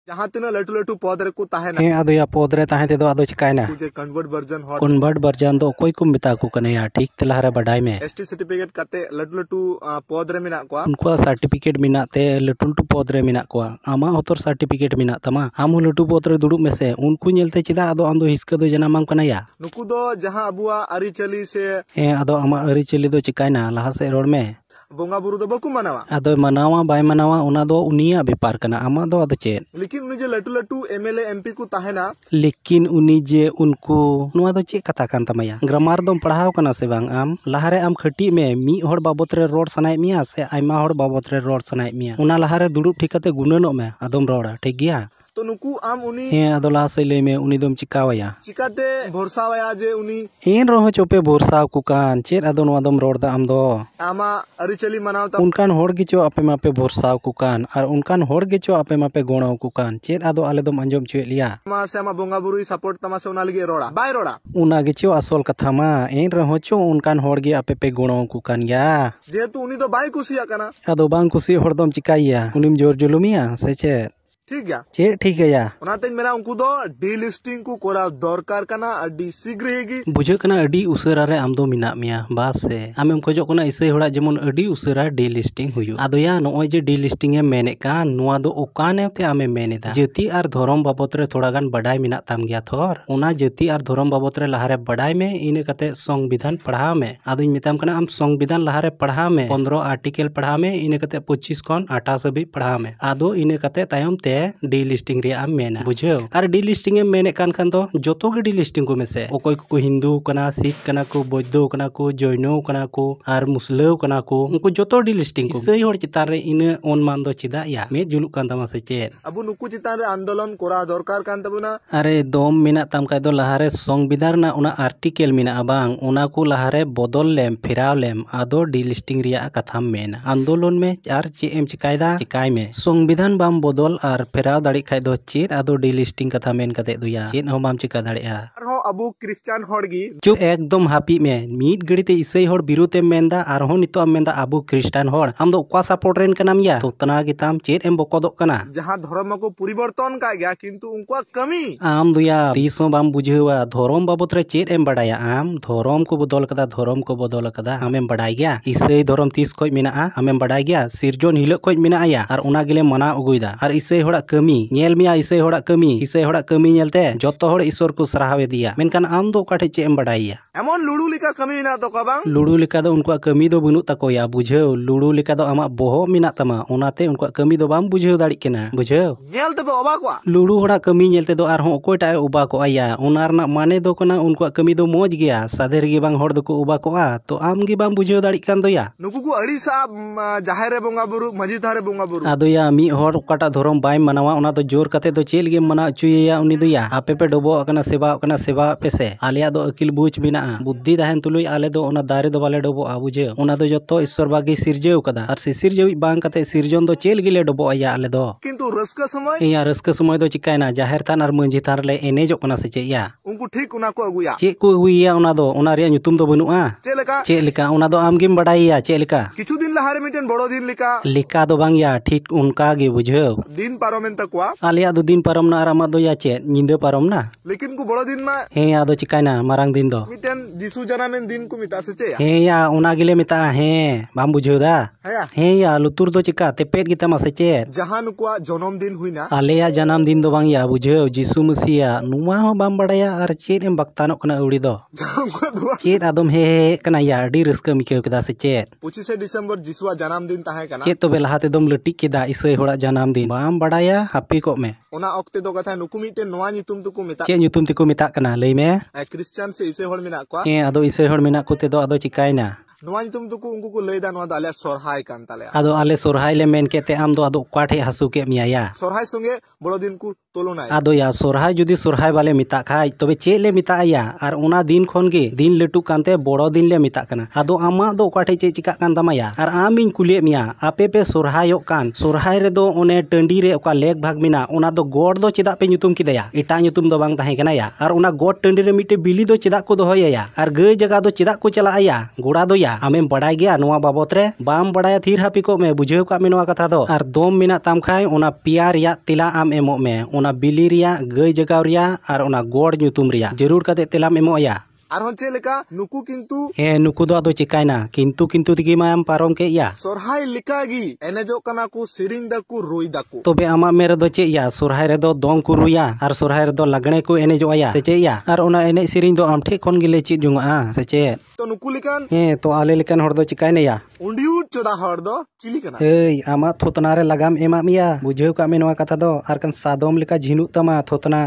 जहाँ तिना लटू लटू पद रे को ताहेना हे आदो या पद रे ताहे तेदो आदो चिकायना जे कन्वर्ट वर्जन दो कोई को मिता को कने या ठीक तला रे बडाई में एसटी सर्टिफिकेट काते लटू लटू पद रे मिना को उनको सर्टिफिकेट मिना ते लटू लटू पद रे मिना को आमा होतर सर्टिफिकेट मिना तमा आम लटू पद रे दुडुब मेसे उनको नेलते चिदा आदो आम दो हिस्का दो जनामाम कना या नुकु दो जहाँ अबुआ अरी चली से हे आदो आमा अरी चली दो चिकायना लहा से रोड में बोंगा बुरु दो बकु मनावा आदो मनावा बाय मनावा उना दो उनिया बेपार कना आमा दो आदो चेत लेकिन उनी जे लटू लटू एमएलए एमपी को ताहेना लेकिन उनी जे उनको नुआ दो चे कथा कान तमाया ग्रामर दम पढ़ाव कना से बांग आम लहारे आम खटी में मी हर बाबत रे रोड सनाय मिया से आइमा हर बाबत रे रोड सनाय मिया उना लहारे दुडुब ठिकाते गुननो में आदम रोड़ा ठीक गया तो नुकु आम उनी हे आदो ला से ले में उनी दम चिकावया चिकाते भरसावया जे उनी एन रहो चोपे भरसाव को कान चेत आदो नुआ दम रोड दा आम दो आमा अरिचली मनावता उनकान होड़ गिचो आपे मापे भरसाव को कान और उनकान होड़ गिचो आपे मापे गोणो को कान चेत आदो आले दम अंजम चुए लिया मा से आमा बोंगा बुरुई सपोर्ट तमा से उना लगे रोड़ा बाय रोड़ा उना गिचो असल कथा मा एन रहो चो उनकान होड़ गे आपे पे गोणो को कान या जेतु उनी तो बाय कुसिया कना आदो बांग कुसी होड़ दम चिकाइया उनिम जोर जुलुमिया से चेत ठीक गया चे ठीक है या उनाते मेरा उनको दो डीलिस्टिंग को कोरा दरकार कना अडी शीघ्र हेगी बुझे कना अडी उसरा रे आम दो मिना मिया बास से आमेम खोजो कना इसे होड़ा जेमन अडी उसरा डीलिस्टिंग हुयु आदो या नोय जे डीलिस्टिंग ए मेने कान नुआ दो ओकानेते आमे मेनेदा जति आर धरम बाबत रे थोड़ा गान बडाय मिना ताम गया थोर उना जति आर धरम बाबत रे लहारे बडाय में इने कते संविधान पढ़ाव में आदो मिताम कना आम संविधान लहारे पढ़ाव में 15 आर्टिकल पढ़ाव में इने कते 25 खन 28 हाबि पढ़ाव में आदो इने कते तायम ते डी लिस्टिंग रे आम मेना बुझो और डी लिस्टिंग ए मेने कान खान दो जोतो के डी लिस्टिंग को मेसे ओकोय को हिंदू कना सिख कना को बौद्ध कना को जैनो कना को और मुस्लिम कना को उनको जोतो डी लिस्टिंग को सही होड़ चितान रे इने ओन मान दो चिदा या मे जुलुक कान तमा से चेत अबु नुकु चितान रे आंदोलन कोरा दरकार कान तबुना अरे दम मिना ताम काय दो लहारे संविधान ना उना आर्टिकल मिना बांग उना को लहारे बदल लेम फिराव लेम आदो डी लिस्टिंग रिया कथा मेना आंदोलन में आर चे एम चिकायदा चिकाय में संविधान बाम बदल और फिराव दाड़ी खाय दो चेत आदो डी लिस्टिंग कथा मेन कते दुया चेत हो बाम चिका दाड़िया आरो अबु क्रिश्चियन होड़गी चुप एकदम हापी में मीट गड़ीते इसई होड़ बिरुते मेंदा आरो नितो आम मेंदा अबु क्रिश्चियन होड़ हम दो ओका सपोर्ट रेन कनाम या तो तना गिताम चेत एम बकोदो कना जहां धर्म को परिवर्तन का गया किंतु उनका कमी आम दुया तीसो बाम बुझेवा धर्म बाबत रे चेत एम बडाया आम धर्म को बदल कदा आमेम बडाय गया इसई धर्म तीस खोज मेना आमेम बडाय गया सिरजन हिलक खोज मेना आया और उना गिले मना उगुइदा और इसई होड़ा कमी नेल मिया इसई होड़ा कमी नेलते जतो होड़ ईश्वर को सराहवे दिया मेनकान आम दो काठे चे एम बडाइया एमन लुडू लिका कमी मिना तो का बांग लुडू लिका दो उनको कमी दो बनु तकोया बुझेव लुडू लिका दो आमा बोहो मिना तमा ओनाते उनको कमी दो बाम बुझेव दाड़ी केना बुझेव नेल तबे ओबा को लुडू होड़ा कमी नेलते दो आर हो ओकोयटा उबा को आया ओनारना माने दो कना उनको कमी दो मोज गया सादेर गे बांग होड़ दो को उबा को आ तो आम गे बाम बुझेव दाड़ी कान दोया नुकु को अड़ी सा जाहेर रे बोंगा बुरु मजी थारे बोंगा बुरु आदोया मी होड़ ओकाटा धरम बाय मनावा ओना दो जोर कते दो चेल गे मना चुयया उनी दोया आपे पे डबो कना सेवा पेसे आलिया दो अकिल बुझ बिना बुद्धि दाहन तुलुय आले दो ओना दारे दो बाले डबो आबुजे ओना दो जतो ईश्वर बागी सिरजेव कदा और सिरजेव बांग कते सिरजन दो चेल गिले डबो आया आले दो किंतु रस्का समय या रस्का समय दो चिकायना जाहेर थान और मंजी थान ले एनेजो कना से चेया उनको ठीक उना को अगुया चे को अगुया ओना दो ओना रे नुतुम दो बनुआ चे लेका ओना दो आमगेम बडाइया चे लेका किछु दिन लहारे मिटेन बड़ो दिन लिका दो बांग या ठीक उनका गे बुझेव दिन पारमेन तकवा आलिया दो दिन पारम ना आरामा दो या चे निंदे पारम ना लेकिन को बड़ो दिन मा हे या दो चिकायना मारांग दिन दो मिटेन जिसु जनामेन दिन को मिता से चे हे या ओना गिले मिता हे बाम बुझेवदा हे या लुतुर दो चिका तेपेट गिता मा से चे जहां नुकुआ जन्म दिन हुइना आलेया जन्म दिन दो बांग या बुझेव जिसु मसीहा नुमा हो बाम बडाया और चेत एम बक्तानो कना उड़ी दो चेत आदम हे कना या अडी रस्का मिकेव केदा से चेत 25 दिसंबर जिसुआ जन्म दिन ताहे कना चेत तो बेलाहाते दम लटी केदा इसई होड़ा जन्म दिन बाम बडाया हापी को में ओना ओक्ते दो कथा नुकु मिटे नोआ नितुम तुकु मिता चे नितुम तिको मिता कना लई में क्रिश्चियन से इसे होड़ मिना को हे आदो इसई होड़ मिना कोते दो आदो चिकायना नोआ नितुम तुकु उनको को लैदा नोआ दाले सोरहाय कान ताले आदो आले सोरहाय ले मेन केते आम दो आदो काठे हसु के मिया या सोरहाय संगे बड़ो दिन को तोलोनाय आदो या सोरहाय जुदी सोरहाय वाले मिता खाय तबे चे ले मिता या और ओना दिन खोन गे दिन लटू कानते बड़ो दिन ले मिता कना आदो आमा दो काठे चे चिका कान तमाया और आम इन कुलिए मिया आपे पे सोरहायो कान सोरहाय रे दो ओने टंडी रे ओका लेग भाग मिना ओना दो गोड़ दो चिदा पे नुतुम किदया एटा नुतुम दो बांग ताहे कना या और ओना गोड़ टंडी रे मिटे बिली दो चिदा को दोहया और गय जगह दो चिदा को चला आया गोड़ा दो या या आमेम बड़ाय गया नोआ बाबत रे बाम बड़ाया थीर हापिको में बुझेव का में नोआ कथा दो आर दोम मिना ताम खाय ओना पिया रिया तिला आम एमो में ओना बिली रिया गई जगाव रिया आर ओना गोड़ ᱧᱩᱛᱩᱢ रिया जरूर कते तेलाम एमोया आरहन चे लेका नुकु किंतु नुकु दो आदो चिकायना किंतु तिगी मायाम पारम के या सोरहाय लिकागी एनेजो कना को सेरिंग दाकु रोई दाकु तबे आमा मेरे दो चे या सोरहाय रे दो दोंग को रुया आर सोरहाय रे दो लगणे को एनेजो या से चे या आर ओना एने सेरिंग दो आम ठे खन गिले ची जुंगा से चे तो नुकु लिकान तो आले लिकान हर दो चिकायने या उंडिउ चोदा हर दो चिली कना एय आमा थोतना रे लगाम एमा मिया बुझेव का में नोआ कथा दो आर कन सादोम लिका झिनु तमा थोतना